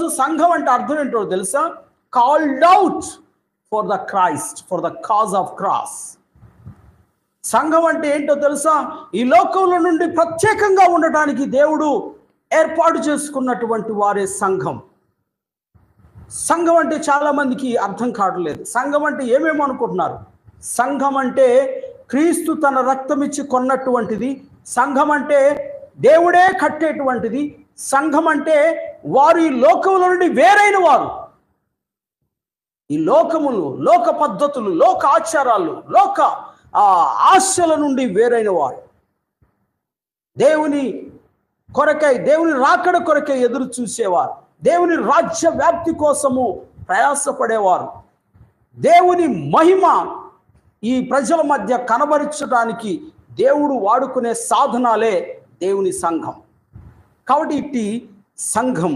ఈరోజు సంఘం అంటే అర్థం ఏంటో తెలుసా? Called out for the Christ, for the cause of cross. సంఘం అంటే ఏంటో తెలుసా? ఈ లోకంలో నుండి ప్రత్యేకంగా ఉండటానికి దేవుడు ఏర్పాటు చేసుకున్నటువంటి వారే సంఘం. సంఘం అంటే చాలా మందికి అర్థం కావట్లేదు. సంఘం అంటే ఏమేమో అనుకుంటున్నారు. సంఘం అంటే క్రీస్తు తన రక్తం ఇచ్చి కొన్నటువంటిది. సంఘం అంటే దేవుడే కట్టేటువంటిది. సంఘం అంటే వారు ఈ లోకముల నుండి వేరైన వారు. ఈ లోకములు, లోక పద్ధతులు, లోక ఆచారాలు, లోక ఆశల నుండి వేరైన వారు. దేవుని కొరకై, దేవుని రాకడ కొరకై ఎదురు చూసేవారు. దేవుని రాజ్య వ్యాప్తి కోసము ప్రయాసపడేవారు. దేవుని మహిమ ఈ ప్రజల మధ్య కనబరచడానికి దేవుడు వాడుకునే సాధనాలే దేవుని సంఘం. కాబట్టి ఇట్టి సంఘం